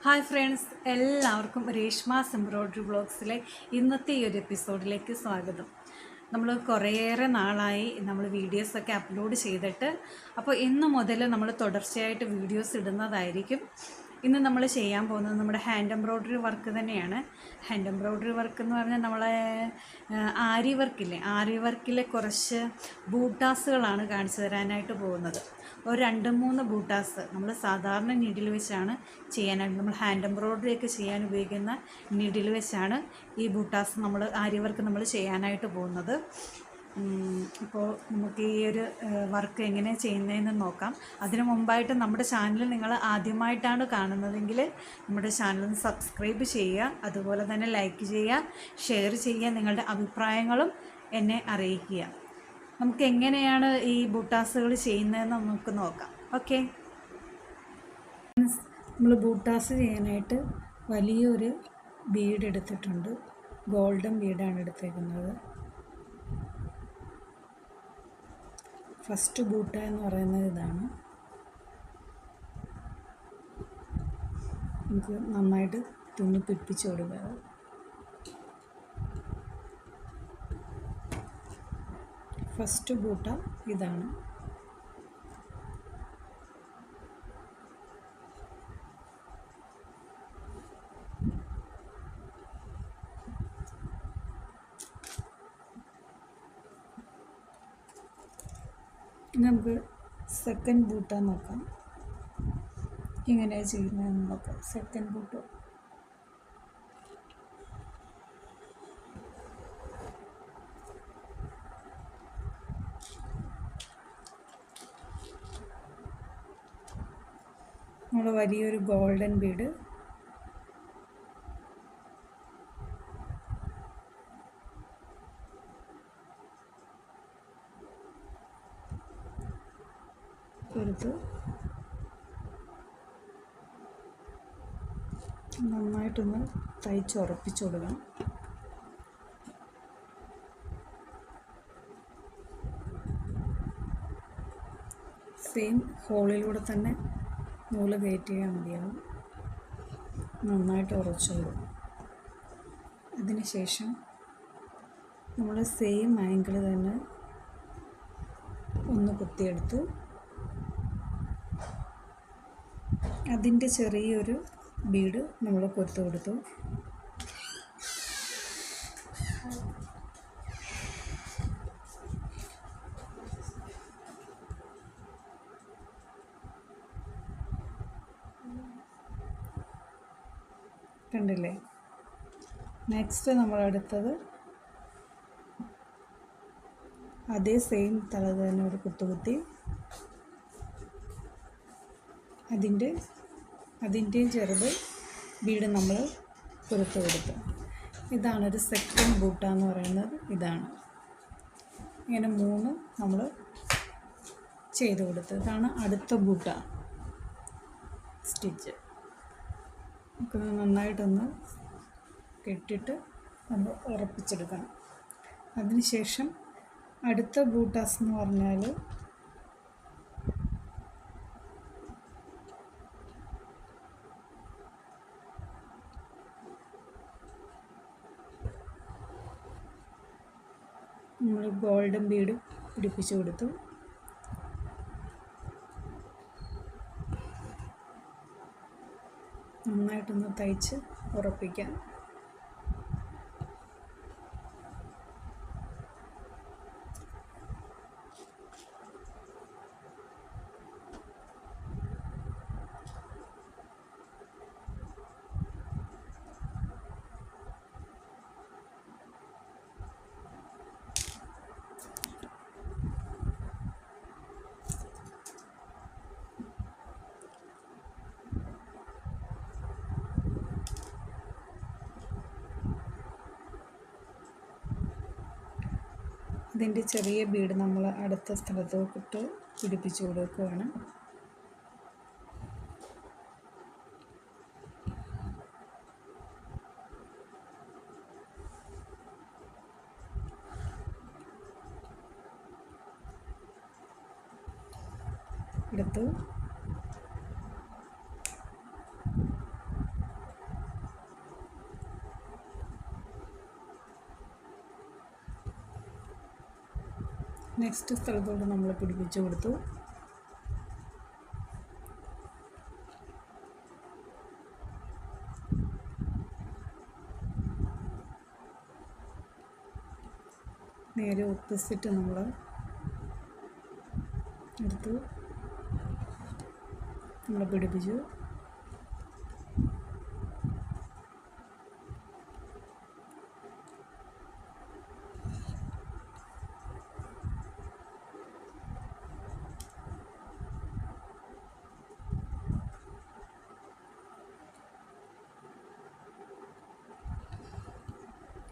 Hi friends, എല്ലാവർക്കും Reshma's embroidery ബ്ലോഗ്സിലെ ഇന്നത്തെ ഈ ഒരു എപ്പിസോഡിലേക്ക് സ്വാഗതം. നമ്മൾ കുറേയേറെ നാളായി നമ്മൾ വീഡിയോസൊക്കെ അപ്ലോഡ് ചെയ്തിട്ട്, അപ്പോൾ ഇന്ന് മുതൽ നമ്മൾ തുടർച്ചയായിട്ട് വീഡിയോസ് ഇടുന്നതായിരിക്കും. ഇന്ന് നമ്മൾ ചെയ്യാൻ പോകുന്നത് നമ്മുടെ ഹാൻഡ് എംബ്രോയ്ഡറി വർക്ക് തന്നെയാണ്. ഹാൻഡ് എംബ്രോയ്ഡറി വർക്ക് എന്ന് പറഞ്ഞാൽ നമ്മളെ ആരി വർക്കില്ലേ, ആരി വർക്കിലെ കുറച്ച് ബൂട്ടാസുകളാണ് കാണിച്ചു തരാനായിട്ട് പോകുന്നത്. ഒരു 2-3 ബൂട്ടാസ് നമ്മൾ സാധാരണ നീഡിൽ വെച്ചാണ് ചെയ്യാനായിട്ട്, നമ്മൾ ഹാൻഡ് എംബ്രോയ്ഡറി ഒക്കെ ചെയ്യാൻ ഉപയോഗിക്കുന്ന നീഡിൽ വെച്ചാണ് ഈ ബൂട്ടാസ് നമ്മൾ ആരി വർക്ക് നമ്മൾ ചെയ്യാനായിട്ട് പോകുന്നത്. അപ്പോൾ നമുക്ക് ഈ ഒരു വർക്ക് എങ്ങനെ ചെയ്യുന്നതെന്ന് നോക്കാം. അതിനു മുമ്പായിട്ട് നമ്മുടെ ചാനൽ നിങ്ങൾ ആദ്യമായിട്ടാണ് കാണുന്നതെങ്കിൽ നമ്മുടെ ചാനൽ സബ്സ്ക്രൈബ് ചെയ്യുക, അതുപോലെ തന്നെ ലൈക്ക് ചെയ്യുക, ഷെയർ ചെയ്യുക, നിങ്ങളുടെ അഭിപ്രായങ്ങളും എന്നെ അറിയിക്കുക. നമുക്ക് എങ്ങനെയാണ് ഈ ബൂട്ടാസുകൾ ചെയ്യുന്നതെന്ന് നമുക്ക് നോക്കാം. ഓക്കെ, നമ്മൾ ബൂട്ടാസ് ചെയ്യാനായിട്ട് വലിയൊരു ബീഡ് എടുത്തിട്ടുണ്ട്. ഗോൾഡൻ ബീഡാണ് എടുത്തേക്കുന്നത്. ഫസ്റ്റ് ബൂട്ട എന്ന് പറയുന്നത് ഇതാണ്. നമുക്ക് നന്നായിട്ട് തുന്നി പിടിപ്പിച്ച് കൊടുക്കുക. ഫസ്റ്റ് ബൂട്ട ഇതാണ്. നമുക്ക് സെക്കൻഡ് ബൂട്ട നോക്കാം, എങ്ങനെയാണ് ചെയ്യുന്നതെന്ന് നോക്കാം. സെക്കൻഡ് ബൂട്ട നമ്മൾ വലിയൊരു ഗോൾഡൻ ബീഡ് എടുത്ത് നന്നായിട്ടൊന്ന് തയ്ച്ചുറപ്പിച്ചു കൊടുക്കണം. സെയിം ഹോളിലൂടെ തന്നെ നൂല് കയറ്റിയാൽ മതിയാവും. നന്നായിട്ട് ഉറച്ചോളും. അതിനുശേഷം നമ്മൾ സെയിം ആംഗിൾ തന്നെ ഒന്ന് കുത്തിയെടുത്തു. അതിൻ്റെ ചെറിയൊരു ബീഡ് നമ്മൾ കൊടുത്തു കൊടുത്തു. കണ്ടില്ലേ? നെക്സ്റ്റ് നമ്മൾ എടുത്തത് അതേ സെയിം തല തന്നെ ഒരു കുത്തുകുത്തി അതിൻ്റെയും ചെറുത് ബീഡ് നമ്മൾ കൊടുത്തു കൊടുത്തു. ഇതാണൊരു സെക്കൻഡ് ബൂട്ട എന്ന് പറയുന്നത്. ഇതാണ്. ഇങ്ങനെ 3 നമ്മൾ ചെയ്ത് കൊടുത്തു. ഇതാണ് അടുത്ത ബൂട്ട സ്റ്റിച്ച്. നമുക്ക് നന്നായിട്ടൊന്ന് കെട്ടിയിട്ട് നമ്മൾ ഉറപ്പിച്ചെടുക്കണം. അതിനുശേഷം അടുത്ത ബൂട്ടാസ് എന്ന് പറഞ്ഞാൽ നമ്മൾ ഗോൾഡൻ ബീഡ് പിടിപ്പിച്ചു കൊടുത്തു. നന്നായിട്ടൊന്ന് തയ്ച്ച് ഉറപ്പിക്കാം. ഇതിൻ്റെ ചെറിയ ബീഡ് നമ്മൾ അടുത്ത സ്ഥലത്തോട്ട് പിടിപ്പിച്ചു കൊടുക്കുകയാണ്. എടുത്ത് നെക്സ്റ്റ് സ്ഥലത്തോട്ട് നമ്മൾ പിടിപ്പിച്ച് കൊടുത്തു. നേരെ ഓപ്പോസിറ്റ് നമ്മൾ എടുത്തു, നമ്മൾ പിടിപ്പിച്ചു.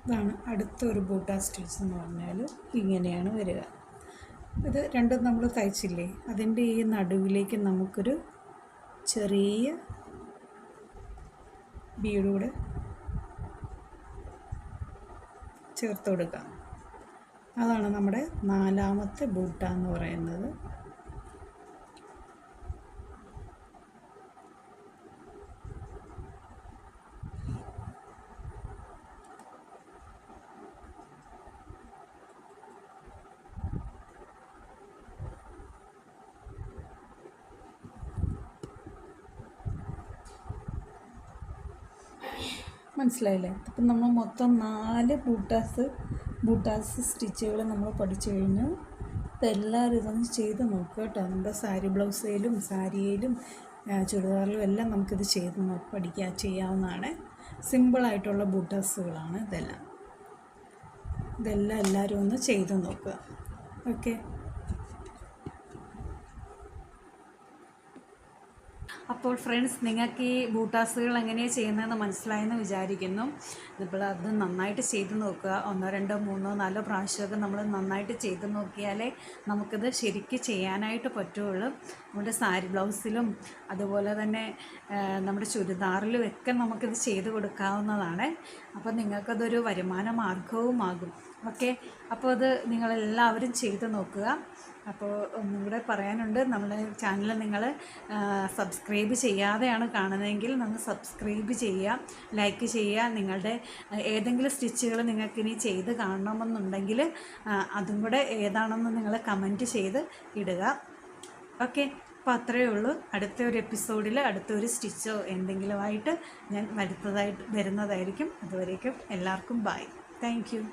ഇതാണ് അടുത്തൊരു ബൂട്ടാ സ്റ്റിച്ച് എന്ന് പറഞ്ഞാൽ ഇങ്ങനെയാണ് വരിക. ഇത് രണ്ടും നമ്മൾ തയ്ച്ചില്ലേ, അതിൻ്റെ ഈ നടുവിലേക്ക് നമുക്കൊരു ചെറിയ ബീഡൂടെ ചേർത്ത് കൊടുക്കാം. അതാണ് നമ്മുടെ 4ാമത്തെ ബൂട്ട എന്ന് പറയുന്നത്. മനസ്സിലായില്ലേ? അപ്പം നമ്മൾ മൊത്തം 4 ബൂട്ടാസ് സ്റ്റിച്ചുകൾ നമ്മൾ പഠിച്ചു കഴിഞ്ഞു. അപ്പോൾ എല്ലാവരും ഇതൊന്ന് ചെയ്ത് നോക്കുക കേട്ടോ. നമ്മുടെ സാരി ബ്ലൗസിലും സാരിയിലും ചുരിദാറിലും എല്ലാം നമുക്കിത് ചെയ്ത് ചെയ്യാവുന്നതാണ്. സിമ്പിളായിട്ടുള്ള ബൂട്ടാസുകളാണ് ഇതെല്ലാം എല്ലാവരും ഒന്ന് ചെയ്ത് നോക്കുക. ഓക്കെ. അപ്പോൾ ഫ്രണ്ട്സ്, നിങ്ങൾക്ക് ഈ ബൂട്ടാസുകൾ എങ്ങനെയാണ് ചെയ്യുന്നതെന്ന് മനസ്സിലായെന്ന് വിചാരിക്കുന്നു. ഇപ്പോൾ അത് നന്നായിട്ട് ചെയ്ത് നോക്കുക. 1, 2, 3, 4 പ്രാവശ്യമൊക്കെ നമ്മൾ നന്നായിട്ട് ചെയ്ത് നോക്കിയാലേ നമുക്കിത് ശരിക്കും ചെയ്യാനായിട്ട് പറ്റുള്ളൂ. നമ്മുടെ സാരി ബ്ലൗസിലും അതുപോലെ തന്നെ നമ്മുടെ ചുരിദാറിലും ഒക്കെ നമുക്കിത് ചെയ്ത് കൊടുക്കാവുന്നതാണ്. അപ്പോൾ നിങ്ങൾക്കതൊരു വരുമാന മാർഗവുമാകും. ഓക്കെ. അപ്പോൾ അത് നിങ്ങളെല്ലാവരും ചെയ്ത് നോക്കുക. അപ്പോൾ ഒന്നും കൂടെ പറയാനുണ്ട്, നമ്മുടെ ചാനൽ നിങ്ങൾ സബ്സ്ക്രൈബ് ചെയ്യാതെയാണ് കാണുന്നതെങ്കിൽ നമ്മൾ സബ്സ്ക്രൈബ് ചെയ്യുക, ലൈക്ക് ചെയ്യുക. നിങ്ങളുടെ ഏതെങ്കിലും സ്റ്റിച്ചുകൾ നിങ്ങൾക്കിനി ചെയ്ത് കാണണമെന്നുണ്ടെങ്കിൽ അതും കൂടെ ഏതാണെന്ന് നിങ്ങൾ കമൻറ്റ് ചെയ്ത് ഇടുക. ഓക്കെ. അപ്പോൾ അത്രയേ ഉള്ളൂ. അടുത്ത ഒരു എപ്പിസോഡിൽ അടുത്തൊരു സ്റ്റിച്ചോ എന്തെങ്കിലുമായിട്ട് ഞാൻ വരുന്നതായിരിക്കും. അതുവരേക്കും എല്ലാവർക്കും ബൈ. Thank you.